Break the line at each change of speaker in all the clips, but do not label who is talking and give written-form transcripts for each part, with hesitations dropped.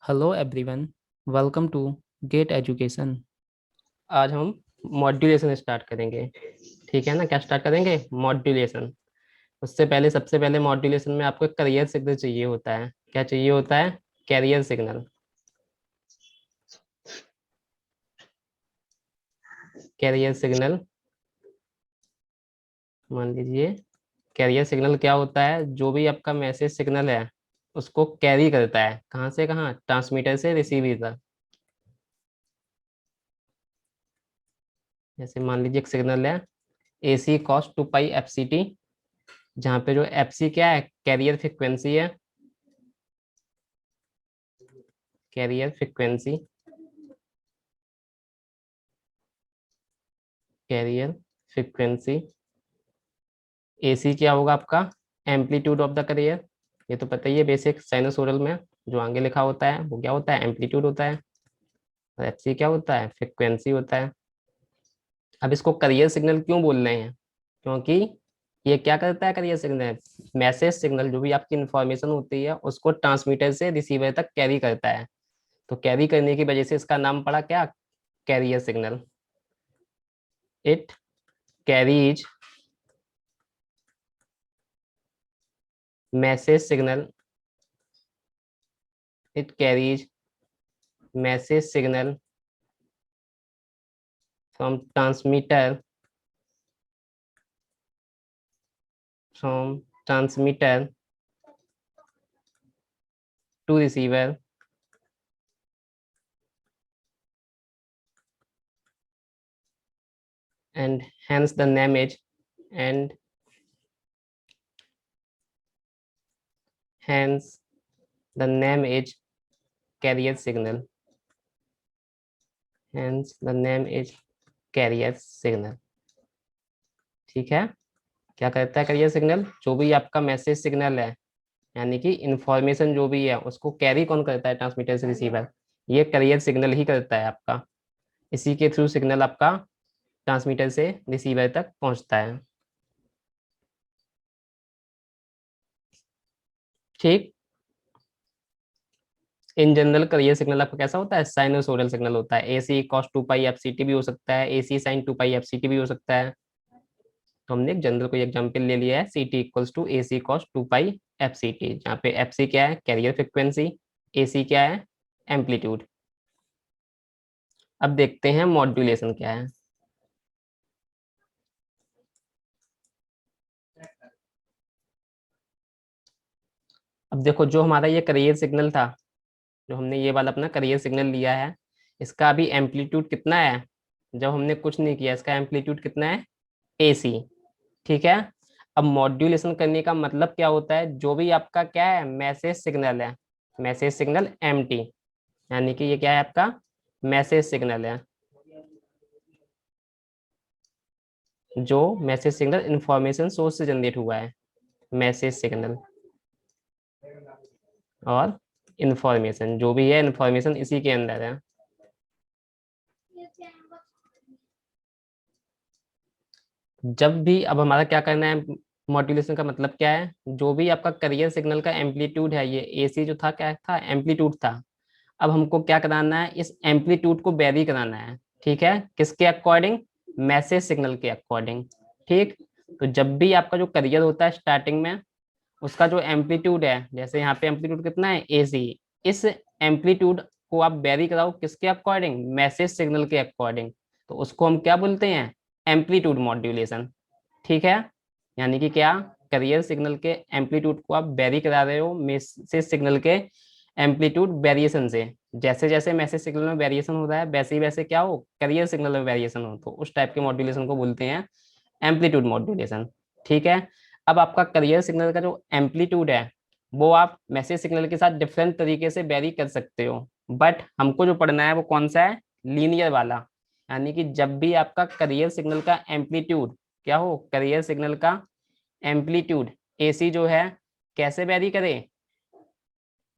Hello everyone, welcome to get education.
आज हम modulation start करेंगे। ठीक है ना, क्या स्टार्ट करेंगे? मॉड्यूलेशन। उससे पहले सबसे पहले मॉड्यूलेशन में आपको करियर सिग्नल चाहिए होता है। क्या चाहिए होता है? Carrier signal. कैरियर सिग्नल, मान लीजिए कैरियर सिग्नल क्या होता है? जो भी आपका मैसेज सिग्नल है उसको कैरी करता है, कहाँ से कहाँ? ट्रांसमीटर से रिसीवर तक। जैसे मान लीजिए एक सिग्नल है AC cos 2 पाई FCT, जहाँ पे जो FC क्या है? कैरियर फ्रिक्वेंसी है। Carrier frequency, carrier frequency. AC क्या होगा आपका? Amplitude of the carrier. ये तो पता ही है, बेसिक साइनसोइडल में जो आगे लिखा होता है वो क्या होता है? एम्पलीट्यूड होता है। और FC क्या होता है? फ्रिक्वेंसी होता है। अब इसको करियर सिग्नल क्यों बोल रहे हैं? क्योंकि ये क्या करता है? करियर सिग्नल मैसेज सिग्नल, जो भी आपकी इंफॉर्मेशन होती है उसको ट्रांसमीटर से रिसीवर तक कैरी करता है। तो कैरी करने की वजह से इसका नाम पड़ा क्या? Carrier signal. It carries message signal. It carries message signal from transmitter, from transmitter to receiver, and hence the name is and hence the name is carrier signal. Hence the name is carrier signal. ठीक है। क्या करता है carrier signal? जो भी आपका message signal है, यानी कि इंफॉर्मेशन जो भी है उसको कैरी कौन करता है? ट्रांसमीटर से रिसीवर। ये कैरियर सिग्नल ही करता है आपका। इसी के थ्रू सिग्नल आपका ट्रांसमीटर से रिसीवर तक पहुंचता है। ठीक। इन जनरल करियर सिग्नल आपका कैसा होता है? साइनोसोडल सिग्नल होता है। AC cos 2 पाई FCT भी हो सकता है, AC sin 2 पाई FCT भी हो सकता है। तो हमने एक जनरल कोई एग्जांपल ले लिया है, CT equals to AC cos 2 pi FCT, जहाँ पे FC क्या है? Carrier frequency. AC क्या है? एम्पलीट्यूड। अब देखते हैं मॉड्यूलेशन क्या है। अब देखो, जो हमारा ये करियर सिग्नल था, जो हमने ये वाला अपना करियर सिग्नल लिया है, इसका अभी एम्पलीट्यूड कितना है? जब हमने कुछ नहीं किया, इसका एम्पलीट्यूड कितना है? AC। ठीक है। अब मॉड्यूलेशन करने का मतलब क्या होता है? जो भी आपका क्या है? मैसेज सिग्नल है, मैसेज सिग्नल MT, यानी कि ये क्या है आपका? मैसेज सिग्नल है। जो मैसेज सिग्नल इंफॉर्मेशन सोर्स से जनरेट हुआ है, मैसेज सिग्नल और इंफॉर्मेशन जो भी है, इंफॉर्मेशन इसी के अंदर है। जब भी अब हमारा क्या करना है? मॉड्यूलेशन का मतलब क्या है? जो भी आपका करियर सिग्नल का एम्पलीट्यूड है, ये AC जो था क्या था? एम्पलीट्यूड था। अब हमको क्या कराना है? इस एम्पलीट्यूड को वेरी कराना है। ठीक है, किसके अकॉर्डिंग? मैसेज सिग्नल के अकॉर्डिंग। ठीक। तो जब भी आपका जो करियर होता है स्टार्टिंग में, उसका जो एम्पलीट्यूड है, जैसे यहाँ पे एम्पलीट्यूड कितना है? AC। इस एम्पलीट्यूड को आप वेरी कराओ किसके अकॉर्डिंग? मैसेज सिग्नल के अकॉर्डिंग। तो उसको हम क्या बोलते हैं? Amplitude modulation. ठीक है। यानी कि क्या? करियर सिग्नल के एम्पलीट्यूड को आप वेरी करा रहे हो मैसेज सिग्नल के एम्पलीट्यूड वेरिएशन से। जैसे जैसे मैसेज सिग्नल में वेरिएशन हो रहा है, वैसे ही वैसे क्या हो? करियर सिग्नल में वेरिएशन हो, तो उस टाइप के मॉड्यूलेशन को बोलते हैं एम्पलीट्यूड मॉड्यूलेशन। ठीक है। अब आपका करियर सिग्नल का जो एम्पलीट्यूड है, वो आप मैसेज सिग्नल के साथ डिफरेंट तरीके से वेरी कर सकते हो, बट हमको जो पढ़ना है वो कौन सा है? लीनियर वाला। यानी कि जब भी आपका करियर सिग्नल का एम्पलीट्यूड क्या हो? करियर सिग्नल का एम्पलीट्यूड AC जो है, कैसे वेरी करे?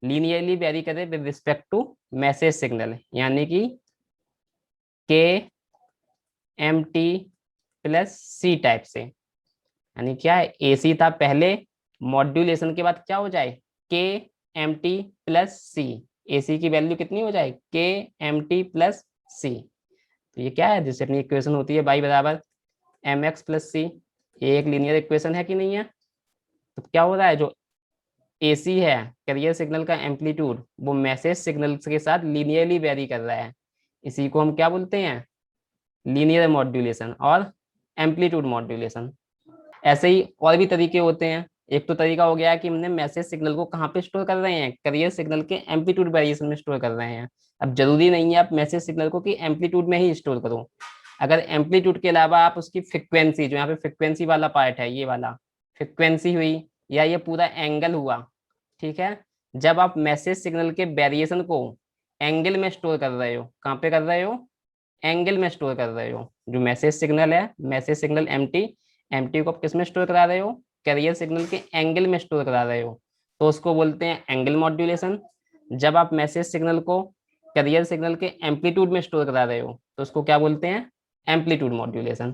लीनियरली वेरी करे with respect to message signal, यानी कि KMT+C टाइप से। यानी क्या है? AC था पहले, मॉड्यूलेशन के बाद क्या हो जाए? KMT+C। AC की वैल्यू कितनी हो जाए, के एम टी प्लस सी। तो ये क्या है, जैसे अपनी इक्वेशन होती है y बराबर एम एक्स प्लस सी। ये एक लीनियर इक्वेशन है कि नहीं है। तो क्या हो रहा है, जो AC है, कैरियर सिग्नल का एम्पलीट्यूड, वो मैसेज सिग्नल के साथ लीनियरली वेरी कर रहा है। इसी को हम क्या बोलते हैं, लीनियर मॉड्यूलेशन और एम्पलीट्यूड मॉड्यूलेशन। ऐसे ही और भी तरीके होते हैं। एक तो तरीका हो गया कि हमने मैसेज सिग्नल को कहाँ पे स्टोर कर रहे हैं, कैरियर सिग्नल के एम्पलीट्यूड वेरिएशन में स्टोर कर रहे हैं। अब जरूरी नहीं है आप मैसेज सिग्नल को कि एम्पलीट्यूड में ही स्टोर करो। अगर एम्पलीट्यूड के अलावा आप उसकी फ्रिक्वेंसी, जो यहाँ पे फ्रिक्वेंसी वाला पार्ट है, ये वाला फ्रिक्वेंसी हुई, या ये पूरा एंगल हुआ, ठीक है। जब आप मैसेज सिग्नल के वेरिएशन को एंगल में स्टोर कर रहे हो, कहाँ पे कर रहे हो, एंगल में स्टोर कर रहे हो। जो मैसेज सिग्नल है, मैसेज सिग्नल एमटी, एमटी को आप किस में स्टोर करा रहे हो, कैरियर सिग्नल के एंगल में स्टोर करा रहे हो, तो उसको बोलते हैं एंगल मॉड्यूलेशन। जब आप मैसेज सिग्नल को कैरियर सिग्नल के एम्पलीट्यूड में स्टोर करा रहे हो, तो उसको क्या बोलते हैं, एम्पलीट्यूड मॉड्यूलेशन।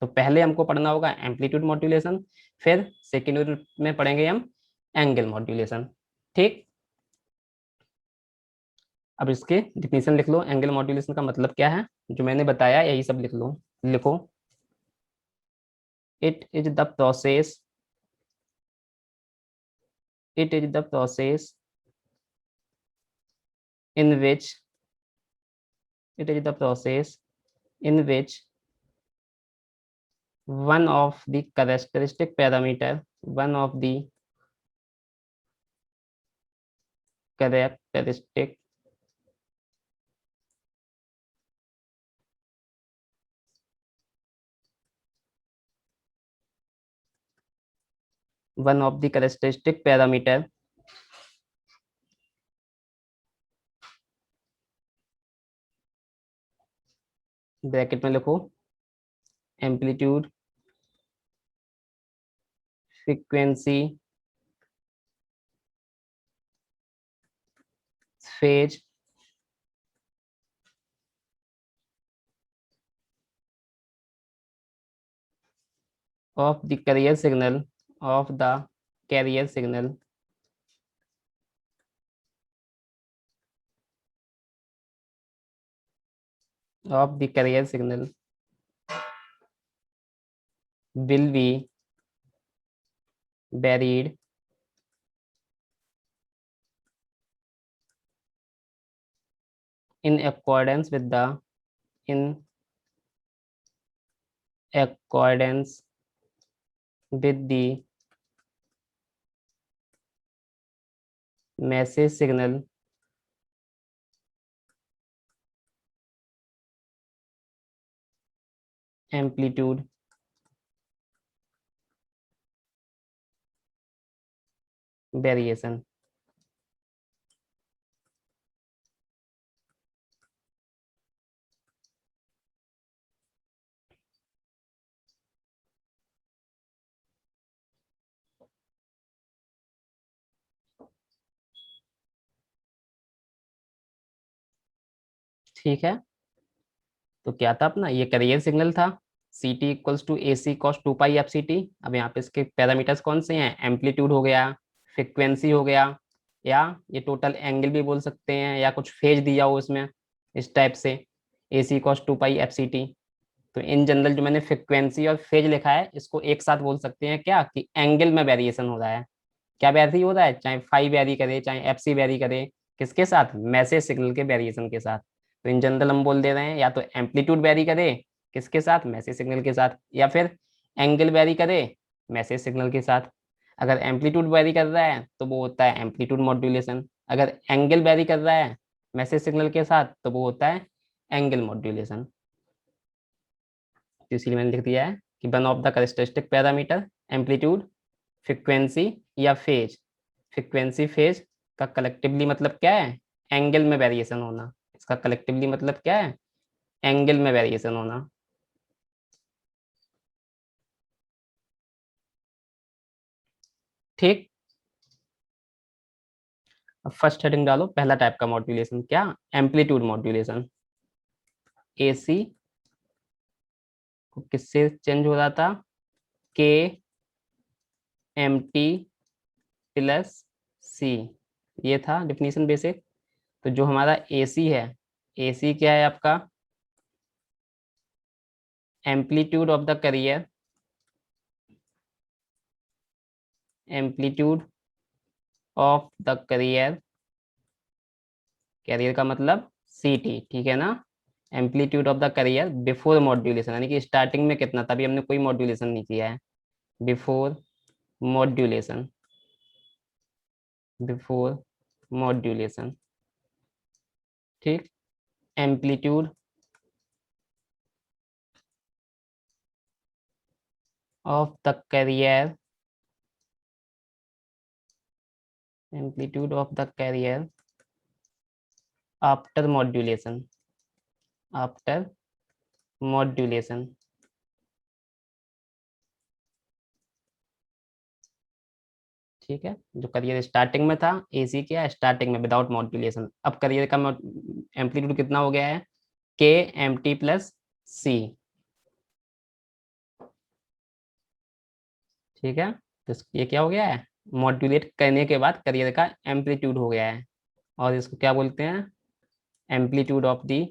तो पहले हमको पढ़ना होगा एम्पलीट्यूड मॉड्यूलेशन, फिर सेकेंड यूनिट में पढ़ेंगे हम एंगल मॉड्यूलेशन। ठीक। अब इसके डिफिनीशन लिख लो, एंगल मॉड्यूलेशन का मतलब क्या है, जो मैंने बताया यही सब लिख लो, लिखो। it is the process it is the process in which it is the process in which one of the characteristic one of the characteristic parameter bracket में लिखो, amplitude, frequency, phase, of the carrier signal of the carrier signal of the carrier signal will be varied in accordance with the in accordance with the message signal amplitude variation। ठीक है। तो क्या था अपना, ये carrier signal था, C T equals to A C cos two pi F C T. अब यहाँ पे इसके पैरामीटर्स कौन से हैं, एम्पलीट्यूड हो गया, फ्रिक्वेंसी हो गया, या ये टोटल एंगल भी बोल सकते हैं, या कुछ फेज दिया हो इसमें इस टाइप से, ए C cos two pi F C T. तो इन जनरल जो मैंने फ्रिक्वेंसी और फेज लिखा है, इसको एक साथ बोल सकते हैं क्या, कि एंगल में वेरिएशन हो रहा है। क्या वेरी हो रहा है, चाहे फाई वेरी करे, चाहे एफ सी वेरी करे, किसके साथ, मैसेज सिग्नल के वेरिएशन के साथ। तो इन जनरल हम बोल दे रहे हैं, या तो एम्पलीट्यूड वेरी करे किसके साथ, मैसेज सिग्नल के साथ, या फिर एंगल वेरी करे मैसेज सिग्नल के साथ। अगर एम्पलीट्यूड वेरी कर रहा है तो वो होता है एम्पलीट्यूड मॉड्यूलेशन, अगर एंगल वेरी कर रहा है मैसेज सिग्नल के साथ तो वो होता है एंगल मॉड्यूलेशन। तो इसलिए मैंने लिख दिया है कि one of the characteristic parameter amplitude, frequency या फेज। फ्रिक्वेंसी फेज का कलेक्टिवली मतलब क्या है, एंगल में वेरिएशन होना। इसका कलेक्टिवली मतलब क्या है, एंगल में वेरिएशन होना। ठीक। अब फर्स्ट हेडिंग डालो, पहला टाइप का मॉड्यूलेशन क्या, एम्पलीट्यूड मॉड्यूलेशन। एसी को किससे चेंज हो रहा था, के एम टी प्लस सी, ये था डिफिनीशन बेसिक। तो जो हमारा एसी है, एसी क्या है आपका, amplitude of the carrier, amplitude of the carrier, carrier का मतलब सीटी, ठीक है ना। Amplitude of the carrier before modulation, यानी कि स्टार्टिंग में कितना था, अभी हमने कोई मॉड्यूलेशन नहीं किया है, बिफोर मॉड्यूलेशन, बिफोर मॉड्यूलेशन, ठीक। Amplitude of the carrier, amplitude of the career after modulation, after modulation, ठीक है। जो करियर स्टार्टिंग में था, एसी क्या स्टार्टिंग में विदाउट मॉड्यूलेशन, अब करियर का एम्पलीट्यूड कितना हो गया है, के एम टी प्लस सी, ठीक है। तो ये क्या हो गया है, मॉड्यूलेट करने के बाद करियर का एम्पलीट्यूड हो गया है, और इसको क्या बोलते हैं, amplitude of the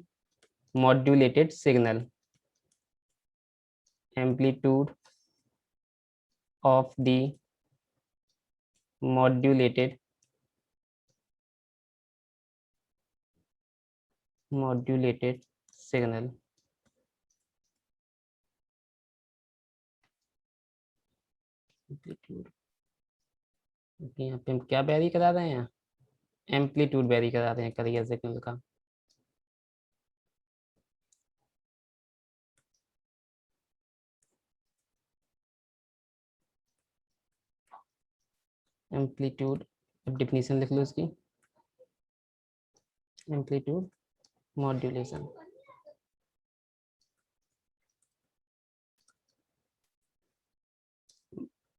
modulated signal, amplitude of the modulated, modulated signal, amplitude, यहाँ पे हम क्या वेरी करा रहे हैं, एम्पलीट्यूड वेरी करा रहे हैं करियर सिग्नल का। एम्पलीट्यूड, अब डिफिनीशन लिख लो इसकी, एम्पलीट्यूड मॉड्यूलेशन,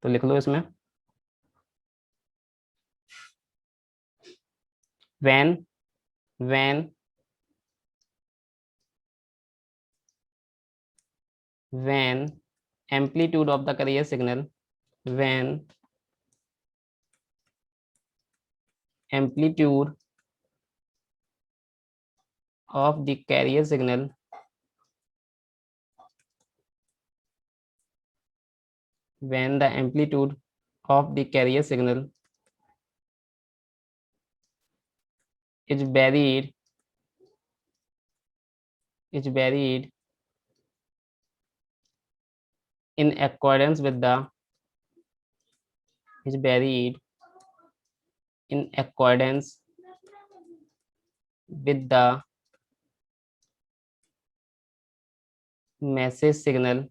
तो लिख लो इसमें, when when when amplitude of the carrier signal, when amplitude of the carrier signal when the amplitude of the carrier signal is varied, is varied in accordance with the, is varied in accordance with the message signal,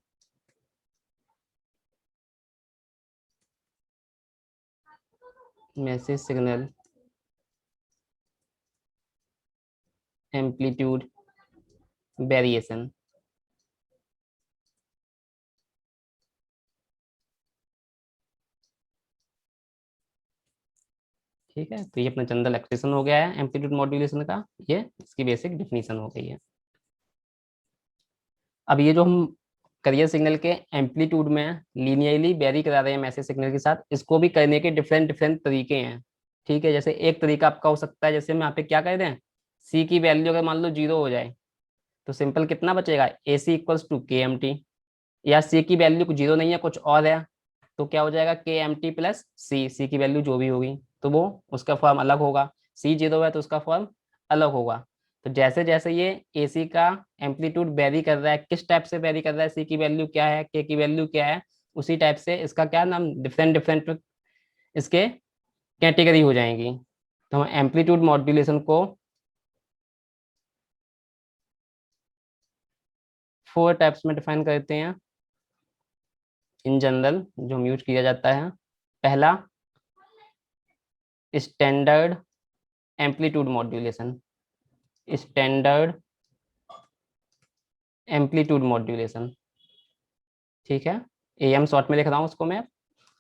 message signal amplitude variation, ठीक है। तो ये अपना general expression हो गया है amplitude modulation का, ये इसकी बेसिक डिफिनीशन हो गई है। अब ये जो हम करियर सिग्नल के एम्पलीट्यूड में लीनियरली वेरी करा रहे हैं मैसेज सिग्नल के साथ, इसको भी करने के डिफरेंट डिफरेंट तरीके हैं, ठीक है। जैसे एक तरीका आपका हो सकता है, जैसे हम यहाँ पे क्या कर रहे हैं, सी की वैल्यू अगर मान लो 0 हो जाए, तो सिंपल कितना बचेगा, ए सी इक्वल्स टू के एम टी, या सी की वैल्यू 0 नहीं है कुछ और है, तो क्या हो जाएगा, के एम टी प्लस सी, सी की वैल्यू जो भी होगी तो वो उसका फॉर्म अलग होगा, सी 0 है तो उसका फॉर्म अलग होगा। तो जैसे जैसे ये ए सी का एम्पलीट्यूड वेरी कर रहा है, किस टाइप से वेरी कर रहा है, सी की वैल्यू क्या है, के की वैल्यू क्या है, उसी टाइप से इसका क्या नाम, डिफरेंट डिफरेंट इसके कैटेगरी हो जाएंगी। तो हम एम्पलीट्यूड मॉड्यूलेशन को 4 टाइप्स में डिफाइन करते हैं इन जनरल, जो हम यूज किया जाता है। पहला, standard amplitude modulation, standard amplitude modulation, ठीक है। एम शॉर्ट में लिख रहा हूँ उसको मैं,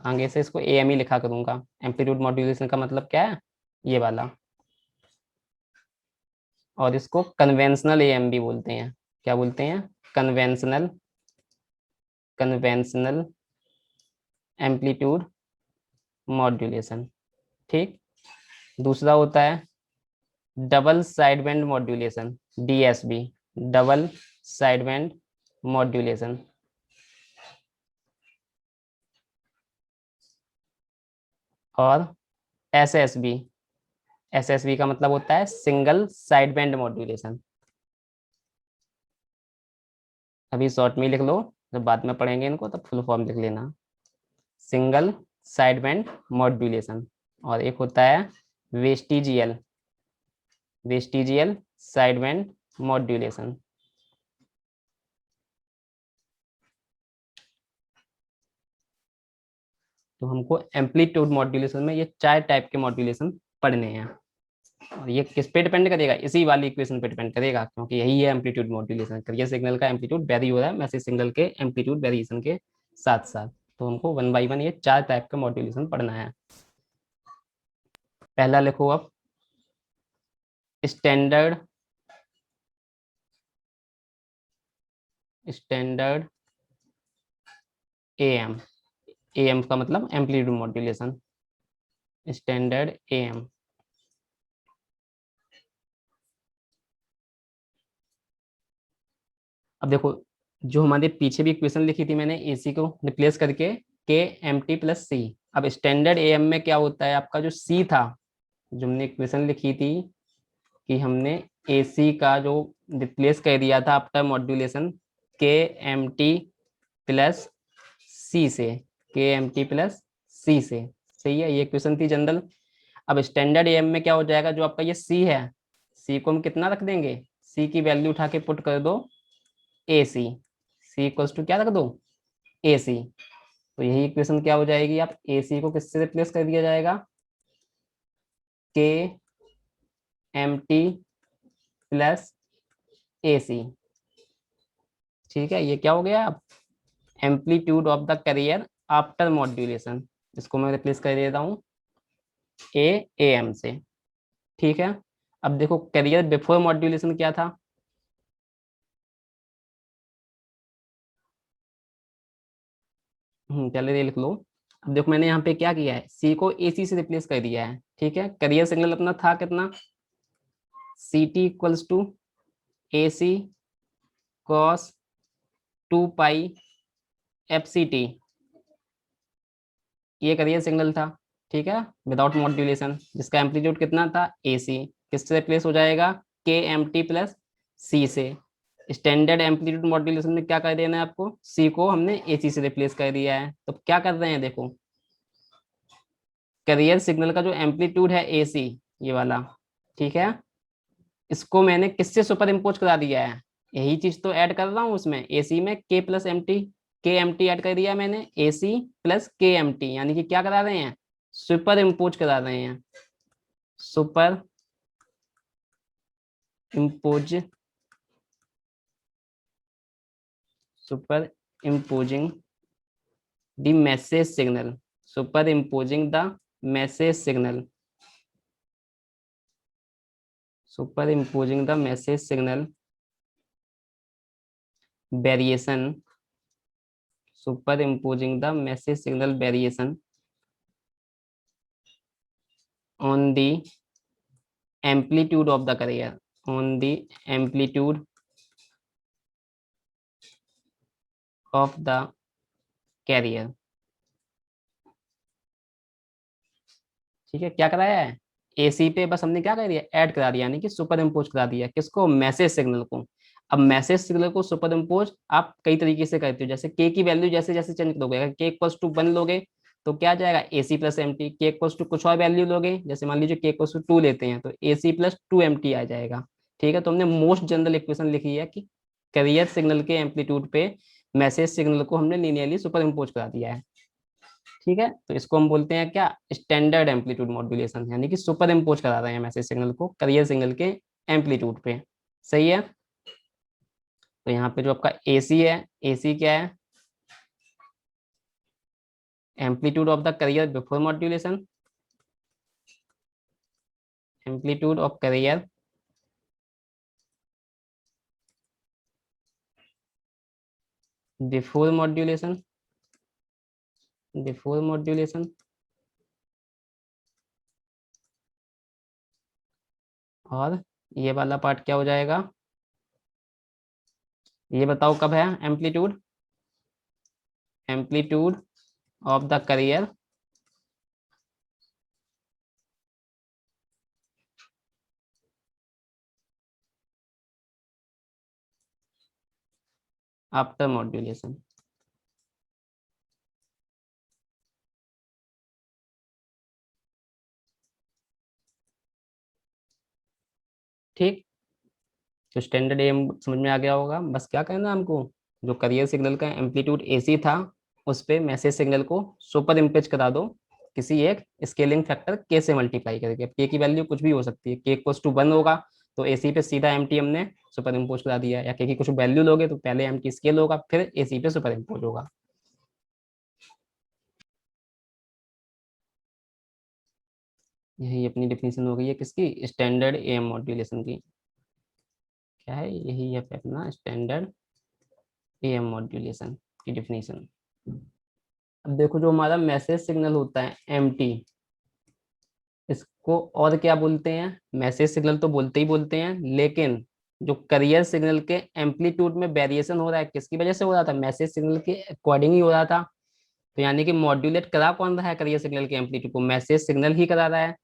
आगे से इसको एम ही लिखा करूंगा। एम्पलीट्यूड मॉड्यूलेशन का मतलब क्या है, ये वाला, और इसको कन्वेंशनल एम भी बोलते हैं, क्या बोलते हैं, कन्वेंशनल, कन्वेंशनल एम्पलीट्यूड मॉड्यूलेशन, ठीक। दूसरा होता है double side band modulation, DSB, double side band modulation. और एसएसबी, एसएसबी का मतलब होता है सिंगल साइड बैंड मॉड्यूलेशन। अभी शॉर्ट में लिख लो, जब बाद में पढ़ेंगे इनको तब फुल फॉर्म लिख लेना। Single side band modulation. और एक होता है vestigial, vestigial side band modulation. तो हमको एम्पलीट्यूड मॉड्यूलेशन में ये 4 टाइप के मॉड्यूलेशन पढ़ने हैं। और ये किस पे डिपेंड करेगा, इसी वाली इक्वेशन पे डिपेंड करेगा, क्योंकि यही है एम्पलीट्यूड मॉड्यूलेशन। करियर सिग्नल का एम्पलीट्यूड वेरी हो रहा है मैसेज सिग्नल के एम्पलीट्यूड वेरिएशन के साथ साथ। तो हमको 1 बाई 1 ये 4 टाइप का मॉड्यूलेशन पढ़ना है। पहला लिखो अब, स्टैंडर्ड, स्टैंडर्ड एएम, एएम का मतलब एम्पलीट्यूड मॉड्यूलेशन, स्टैंडर्ड एएम। अब देखो, जो हमारे पीछे भी इक्वेशन लिखी थी मैंने एसी को रिप्लेस करके के एम टी प्लस सी। अब स्टैंडर्ड एएम में क्या होता है, आपका जो सी था, जो हमने इक्वेशन लिखी थी कि हमने एसी का जो रिप्लेस कर दिया था आफ्टर मॉड्यूलेशन के एम टी प्लस सी से, के एम टी प्लस सी से। सही है, ये इक्वेशन थी जनरल। अब स्टैंडर्ड एएम में क्या हो जाएगा, जो आपका ये सी है, सी को हम कितना रख देंगे, सी की वैल्यू उठा के पुट कर दो ए सी, सी इक्वल्स टू क्या रख दो, ए सी। तो यही इक्वेशन क्या हो जाएगी, आप ए सी को किससे रिप्लेस कर दिया जाएगा, के एम टी प्लस ए सी। ठीक है, ये क्या हो गया, अब amplitude of the career after modulation, इसको मैं रिप्लेस कर देता हूँ ए एम से। ठीक है, अब देखो करियर बिफोर मॉड्यूलेशन क्या था, चलिए ये लिख लो। अब देखो मैंने यहाँ पे क्या किया है, सी को ए सी से रिप्लेस कर दिया है। ठीक है, करियर सिग्नल अपना था कितना, C T equals to A C cos 2 pi F C T, ये करियर सिग्नल था। ठीक है, विदाउट मॉड्यूलेशन, जिसका एम्पलीट्यूड कितना था ए सी, किससे रिप्लेस हो जाएगा, के एम टी प्लस सी से। स्टैंडर्ड एम्पलीट्यूड मॉड्यूलेशन में क्या कर देना है आपको, सी को हमने ए सी से रिप्लेस कर दिया है। तो क्या कर रहे हैं देखो, करियर सिग्नल का जो एम्पलीट्यूड है ए सी, ये वाला, ठीक है, इसको मैंने किससे सुपर इम्पोज करा दिया है, यही चीज तो ऐड कर रहा हूँ उसमें, ए सी में के प्लस एम टी, के एम टी ऐड कर दिया मैंने, ए C plus K M T, यानी कि क्या करा रहे हैं, सुपर इम्पोज करा रहे हैं, super impose, super imposing the message signal, super imposing the message signal, super imposing the message signal variation, super imposing the message signal variation on the amplitude of the carrier, on the amplitude of the carrier। ठीक है, क्या कराया है, AC पे बस हमने क्या कर दिया, ऐड करा दिया, यानी कि सुपर इम्पोज करा दिया, किसको, मैसेज सिग्नल को। अब मैसेज सिग्नल को सुपर इम्पोज आप कई तरीके से करते हो, जैसे के की वैल्यू जैसे जैसे चेंज करोगे, अगर के इक्वल्स टू 1 लोगे तो क्या आ जाएगा, ए सी प्लस एम टी, के इक्वल्स टू कुछ और वैल्यू लोगे, जैसे मान लीजिए के इक्वल्स टू 2 लेते हैं तो ए सी प्लस 2 MT आ जाएगा। ठीक है, तो हमने मोस्ट जनरल इक्वेशन लिखी है कि कैरियर सिग्नल के एम्पलीट्यूड पे मैसेज सिग्नल को हमने लीनियरली सुपर इम्पोज करा दिया है। ठीक है, तो इसको हम बोलते हैं क्या, स्टैंडर्ड एम्पलीट्यूड मॉड्यूलेशन, यानी कि सुपर इम्पोज करा रहे हैं मैसेज सिग्नल को करियर सिग्नल के एम्पलीट्यूड पे। सही है, तो यहाँ पे जो आपका एसी है, एसी क्या है, amplitude of the carrier before modulation, amplitude of career before modulation, before modulation, और ये वाला पार्ट क्या हो जाएगा, ये बताओ कब है amplitude, amplitude of the career after modulation. ठीक, तो स्टैंडर्ड एम समझ में आ गया होगा। बस क्या करना है हमको, जो करियर सिग्नल का एम्पलीट्यूड एसी था उस पे मैसेज सिग्नल को सुपर इम्पेज करा दो किसी एक स्केलिंग फैक्टर के से मल्टीप्लाई करके। के की वैल्यू कुछ भी हो सकती है, के इक्वल्स टू 1 होगा तो एसी पे सीधा एमटी हमने सुपर इम्पोज करा दिया, या के की कुछ वैल्यू लोगे तो पहले एमटी स्केल होगा फिर एसी पे सुपर इम्पोज होगा। यही अपनी डिफिनेशन हो गई है किसकी, स्टैंडर्ड एम मॉड्यूलेशन की। क्या है, यही है अपना स्टैंडर्ड एम मॉड्यूलेशन की डिफिनेशन। अब देखो जो हमारा मैसेज सिग्नल होता है एमटी, इसको और क्या बोलते हैं, मैसेज सिग्नल तो बोलते ही बोलते हैं, लेकिन जो करियर सिग्नल के एम्पलीट्यूड में वेरिएशन हो रहा है किसकी वजह से हो रहा था, मैसेज सिग्नल के अकॉर्डिंग ही हो रहा था। तो यानी कि मॉड्यूलेट करा कौन रहा है करियर सिग्नल के एम्पलीट्यूड को, मैसेज सिग्नल ही करा रहा है।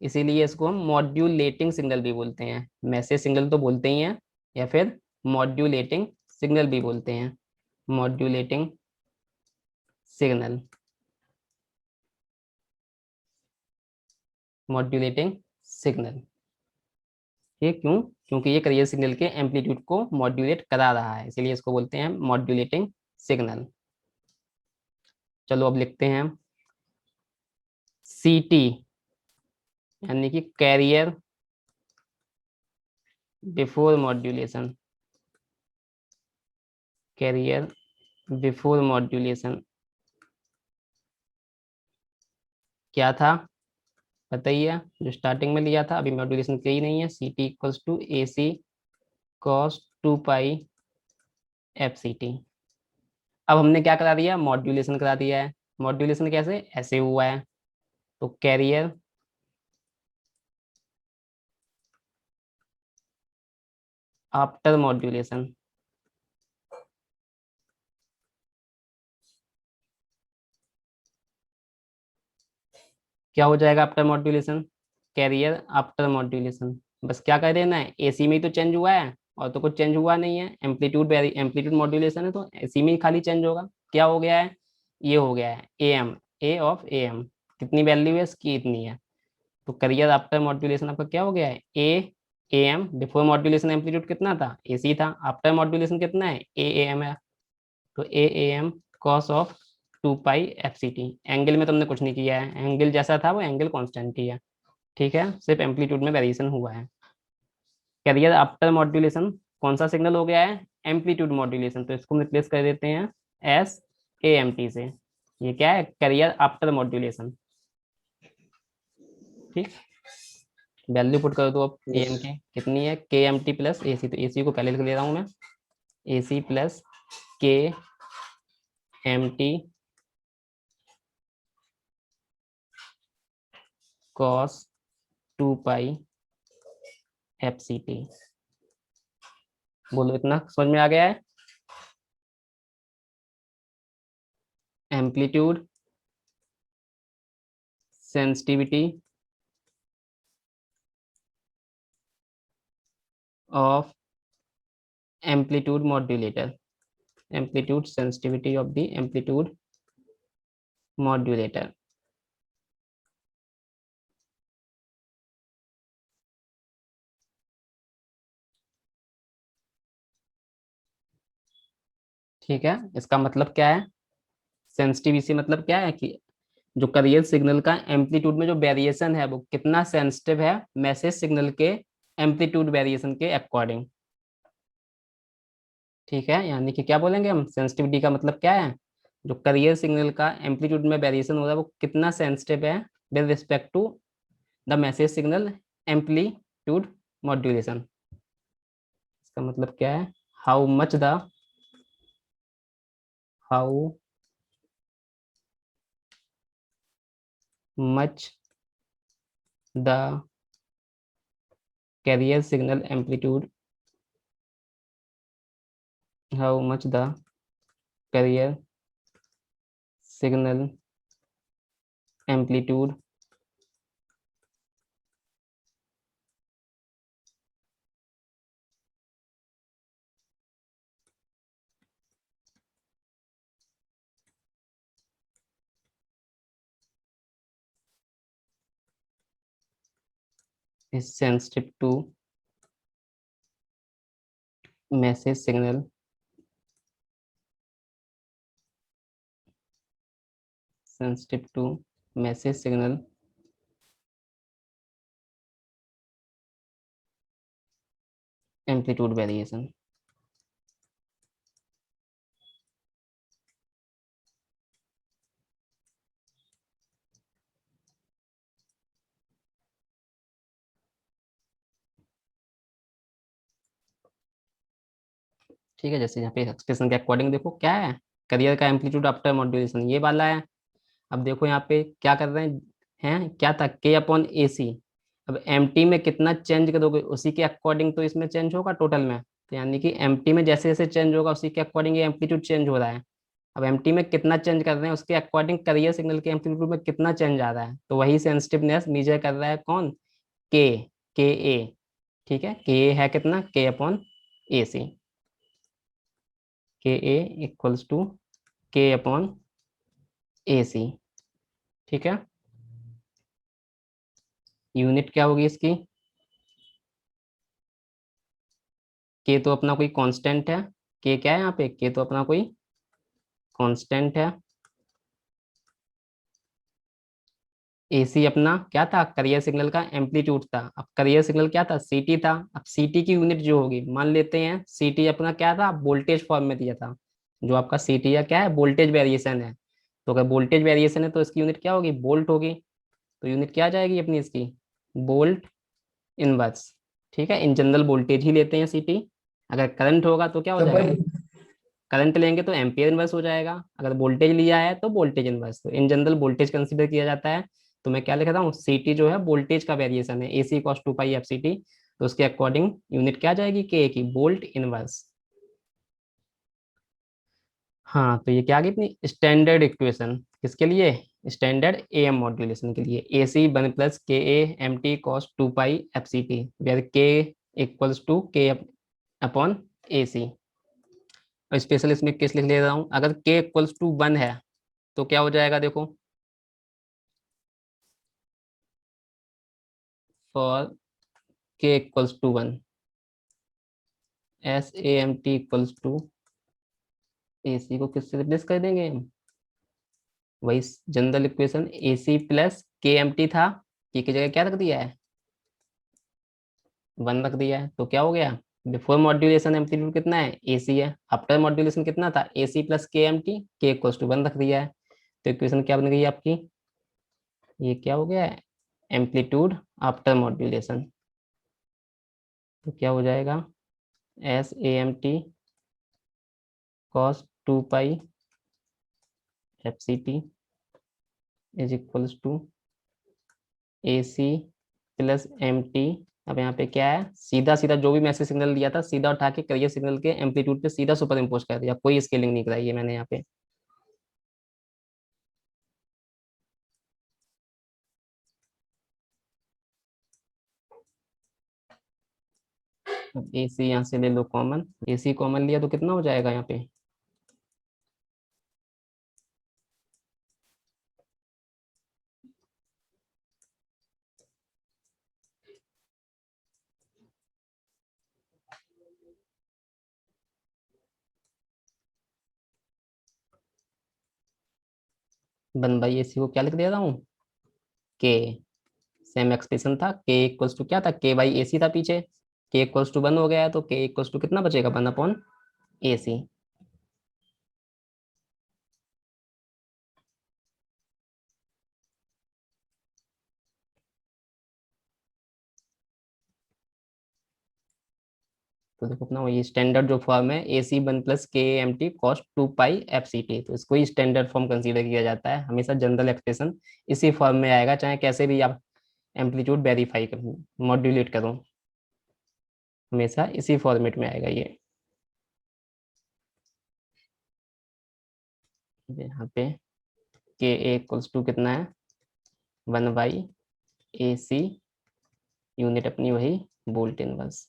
इसीलिए इसको हम मॉड्यूलेटिंग सिग्नल भी बोलते हैं, मैसेज सिग्नल तो बोलते ही हैं, या फिर मॉड्यूलेटिंग सिग्नल भी बोलते हैं, मॉड्यूलेटिंग सिग्नल, मॉड्यूलेटिंग सिग्नल। ये क्यों, क्योंकि ये करियर सिग्नल के एम्पलीट्यूड को मॉड्यूलेट करा रहा है, इसीलिए इसको बोलते हैं मॉड्यूलेटिंग सिग्नल। चलो अब लिखते हैं सीटी, यानी कि carrier before modulation, carrier before modulation क्या था बताइए, जो स्टार्टिंग में लिया था, अभी मॉड्यूलेशन किया ही नहीं है, C T equals to A C cos 2 pi F C T. अब हमने क्या करा दिया, मॉड्यूलेशन करा दिया है। मॉड्यूलेशन कैसे, ऐसे हुआ है, तो कैरियर आफ्टर मॉड्यूलेशन, क्या हो जाएगा after modulation, carrier after modulation. बस क्या कर देना है, एसी में ही तो चेंज हुआ है और तो कुछ चेंज हुआ नहीं है, एम्पलीट्यूड एम्पलीट्यूड मॉड्यूलेशन है तो एसी में ही खाली चेंज होगा। क्या हो गया है, ये हो गया है A M, A of A M, कितनी वैल्यू है इसकी, इतनी है। तो करियर आफ्टर मॉड्यूलेशन आपका क्या हो गया है, A M. Before modulation amplitude कितना था, एसी था, आफ्टर मॉड्यूलेशन कितना है, ए एम है, तो A M cos of 2 pi F C T. Angle में तुमने कुछ नहीं किया है, एंगल जैसा था वो एंगल कॉन्स्टेंट ही है। ठीक है, सिर्फ एम्पलीट्यूड में वेरिएशन हुआ है। कैरियर आफ्टर मॉड्यूलेशन कौन सा सिग्नल हो गया है, एम्पलीट्यूड मॉड्यूलेशन, तो इसको रिप्लेस कर देते हैं एस ए एम टी से। ये क्या है, कैरियर आफ्टर मॉड्यूलेशन। ठीक, वैल्यू पुट कर दो अब ए एम की कितनी है, के एम टी प्लस ए सी, तो ए सी को पहले लिख ले रहा हूँ मैं, ए C plus K M T cos 2 pi F C T. बोलो इतना समझ में आ गया है, amplitude sensitivity of amplitude modulator, amplitude sensitivity of the amplitude modulator. ठीक है, इसका मतलब क्या है, सेंसिटिविटी मतलब क्या है कि जो करियर सिग्नल का एम्पलीट्यूड में जो वेरिएशन है वो कितना सेंसिटिव है मैसेज सिग्नल के एम्पलीट्यूड वेरिएशन के अकॉर्डिंग। ठीक है, यानी कि क्या बोलेंगे हम, सेंसिटिविटी का मतलब क्या है, जो करियर सिग्नल का एम्पलीट्यूड में वेरिएशन हो रहा है वो कितना सेंसिटिव है with respect to the message signal amplitude modulation. इसका मतलब क्या है, how much the, how much the carrier signal amplitude, how much the carrier signal amplitude is sensitive to message signal sensitive to message signal amplitude variation। ठीक है, जैसे यहाँ पे expression के अकॉर्डिंग देखो क्या है, करियर का एम्पलीट्यूड आफ्टर मॉड्यूलेशन ये वाला है। अब देखो यहाँ पे क्या कर रहे हैं क्या था, के अपॉन ए सी। अब एम टी में कितना चेंज करोगे उसी के अकॉर्डिंग तो इसमें चेंज होगा टोटल में, तो यानी कि एम टी में जैसे जैसे चेंज होगा उसी के अकॉर्डिंग ये एम्पलीट्यूड चेंज हो रहा है। अब एम टी में कितना चेंज कर रहे हैं उसके अकॉर्डिंग करियर सिग्नल के एम्पलीट्यूड में कितना चेंज आ रहा है, तो वही सेंसिटिवनेस मेजर कर रहा है कौन, के के ए। ठीक है, के ए है कितना, के upon A C, K A equals to K upon A सी। ठीक है, यूनिट क्या होगी इसकी, के तो अपना कोई कांस्टेंट है, के क्या है यहाँ पे, के तो अपना कोई कांस्टेंट है। एसी अपना क्या था, करियर सिग्नल का एम्पलीट्यूड था। अब करियर सिग्नल क्या था, सीटी था। अब सीटी की यूनिट जो होगी, मान लेते हैं सीटी अपना क्या था, वोल्टेज फॉर्म में दिया था। जो आपका सीटी या क्या है, वोल्टेज वेरिएशन है। तो अगर वोल्टेज वेरिएशन है तो इसकी यूनिट क्या होगी, वोल्ट होगी। तो यूनिट क्या आ जाएगी अपनी इसकी, वोल्ट इनवर्स। ठीक है, इन जनरल वोल्टेज ही लेते हैं सीटी। अगर करंट होगा तो क्या हो
तो
जाएगा,
भाई
करंट लेंगे तो एम्पियर इनवर्स हो जाएगा। अगर वोल्टेज लिया है तो वोल्टेज इनवर्स, तो इन जनरल वोल्टेज कंसीडर किया जाता है। तो मैं क्या लिख रहा हूँ, सीटी जो है वोल्टेज का वेरिएशन है, AC cos two pi F C T. तो उसके अकॉर्डिंग यूनिट क्या आ जाएगी, के की, वोल्ट इनवर्स। हाँ, तो ये क्या आ गई अपनी स्टैंडर्ड इक्वेशन, किसके लिए, स्टैंडर्ड ए एम मॉड्यूलेशन के लिए, ए सी one plus K A M T cos two pi F C T, where K equals to K upon A C. और स्पेशल इसमें किस लिख ले रहा हूँ, अगर के इक्वल्स टू वन है तो क्या हो जाएगा देखो, for K equals to one, S A M T equals to A C को किससे रिप्लेस कर देंगे हम, वही general equation A C plus K M T था, के की जगह क्या रख दिया है, वन रख दिया है। तो क्या हो गया, बिफोर मॉड्यूलेशन एम्पलीट्यूड कितना है, ए सी है, आफ्टर मॉड्यूलेशन कितना था, ए C plus K M T, के इक्वल्स टू वन रख दिया है। तो इक्वेशन क्या बन गई आपकी, ये क्या हो गया है, एम्पलीट्यूड आफ्टर मॉड्यूलेशन। तो क्या हो जाएगा, S A M T cos two pi F C T is equals to A C plus M T. अब यहाँ पे क्या है, सीधा सीधा जो भी मैसेज सिग्नल दिया था सीधा उठा के करियर सिग्नल के एम्पलीट्यूड पे सीधा सुपर इम्पोज कर दिया, कोई स्केलिंग नहीं कराई है मैंने यहाँ पे। अब ए सी यहाँ से ले लो कॉमन, ए सी कॉमन लिया तो कितना हो जाएगा यहाँ पे, वन बाई ए सी को क्या लिख दे रहा हूँ, के, सेम एक्सप्रेशन था, के इक्वल्स टू क्या था, के बाई ए सी था पीछे, के इक्वल्स टू वन हो गया है तो के इक्वल्स टू कितना बचेगा, वन अपॉन ए सी। तो देखो अपना वही स्टैंडर्ड जो फॉर्म है, ए सी one plus K M T cos two pi F C T, तो इसको ही स्टैंडर्ड फॉर्म कंसीडर किया जाता है हमेशा, जनरल एक्सप्रेशन इसी फॉर्म में आएगा चाहे कैसे भी आप एम्पलीट्यूड वेरीफाई करो, मॉड्यूलेट करो। हमेशा इसी फॉर्मेट में आएगा ये। यहाँ पे के ए इक्वल्स टू कितना है, 1/AC, यूनिट अपनी वही वोल्ट इनवर्स।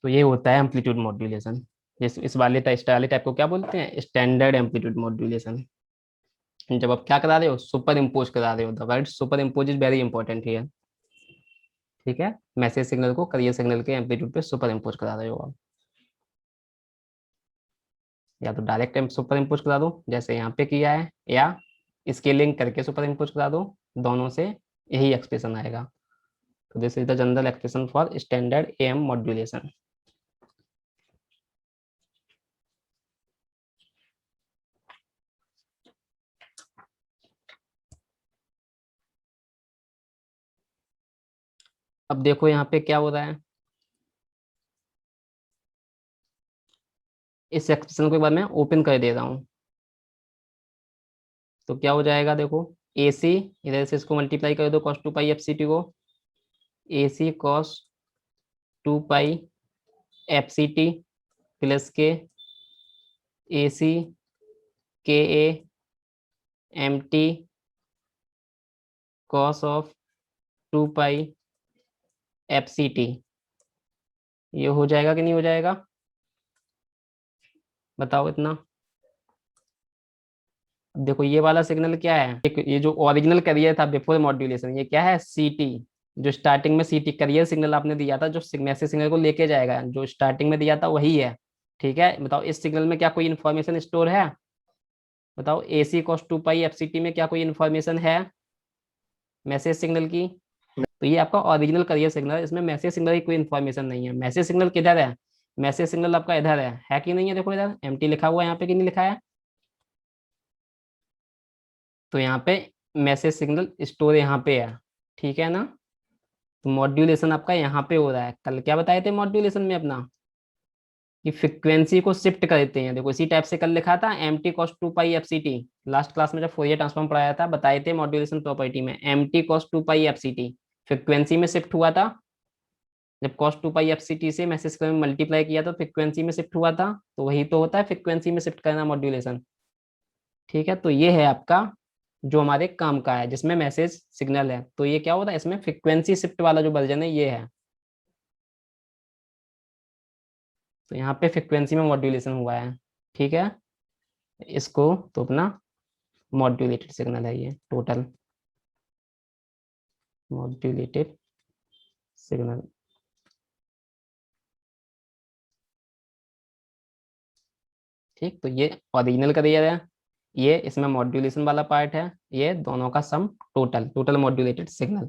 तो ये होता है एम्पलीट्यूड मॉड्यूलेशन। इस वाले टाइप को क्या बोलते हैं, स्टैंडर्ड एम्पलीट्यूड मॉड्यूलेशन। जब आप क्या करा रहे हो, सुपर इम्पोज करा रहे हो, the word super impose is very important here. ठीक है, मैसेज सिग्नल को करियर सिग्नल के एम्पलीट्यूड पे सुपर इम्पोज करा रहे हो आप, या तो डायरेक्ट सुपर इम्पोज करा दो जैसे यहाँ पे किया है, या स्केलिंग करके सुपर इम्पोज करा दो, दोनों से यही एक्सप्रेशन आएगा। तो this is the general expression for standard am modulation. अब देखो यहाँ पे क्या हो रहा है, इस एक्सप्रेशन को एक बार मैं ओपन कर दे रहा हूँ। तो क्या हो जाएगा देखो, ए सी, इधर से इसको मल्टीप्लाई कर दो कॉस 2π/fct को, ए C cos 2π/fct plus K A C K A M T cos of 2π/fct। ये हो जाएगा कि नहीं हो जाएगा, बताओ इतना। अब देखो ये वाला सिग्नल क्या है, ये जो ओरिजिनल करियर था बिफोर मॉड्यूलेशन, ये क्या है, सीटी। जो स्टार्टिंग में सीटी करियर सिग्नल आपने दिया था, जो मैसेज सिग्नल को लेके जाएगा, जो स्टार्टिंग में दिया था वही है। ठीक है, बताओ इस सिग्नल में क्या कोई इन्फॉर्मेशन स्टोर है, बताओ ए सी कॉस 2π/fct में क्या कोई इन्फॉर्मेशन है मैसेज सिग्नल की। तो ये आपका ओरिजिनल करियर सिग्नल है, इसमें मैसेज सिग्नल की कोई इन्फॉर्मेशन नहीं है। मैसेज सिग्नल किधर है, मैसेज सिग्नल आपका इधर है कि नहीं है, देखो इधर एमटी लिखा हुआ है यहाँ पे कि नहीं लिखा है। तो यहाँ पे मैसेज सिग्नल स्टोर यहाँ पे है, ठीक है ना। तो मॉड्यूलेशन आपका यहाँ पे हो रहा है। कल क्या बताए थे मॉड्यूलेशन में अपना, कि फ्रिक्वेंसी को शिफ्ट करते हैं। देखो इसी टाइप से कल लिखा था M T cos 2π/fct। Last class में जब फोरियर ट्रांसफॉर्म पढ़ाया था, बताए थे मॉड्यूलेशन प्रॉपर्टी में M T cos 2π/fct frequency में शिफ्ट हुआ था। जब कॉस 2π/fct से मैसेज में मल्टीप्लाई किया तो फ्रिक्वेंसी में शिफ्ट हुआ था, तो वही तो होता है फ्रिक्वेंसी में शिफ्ट करना मॉड्यूलेशन। ठीक है, तो ये है आपका जो हमारे काम का है, जिसमें मैसेज सिग्नल है। तो ये क्या होता है, इसमें फ्रिक्वेंसी शिफ्ट वाला जो वर्जन है ये है। तो यहाँ पे फ्रिक्वेंसी में मॉड्यूलेशन हुआ है। ठीक है, इसको तो अपना मॉड्यूलेटेड सिग्नल है ये, टोटल मॉड्यूलेटेड सिग्नल। ठीक, तो ये ओरिजिनल का दिया है, ये इसमें मॉड्यूलेशन वाला पार्ट है, ये दोनों का सम टोटल मॉड्यूलेटेड सिग्नल।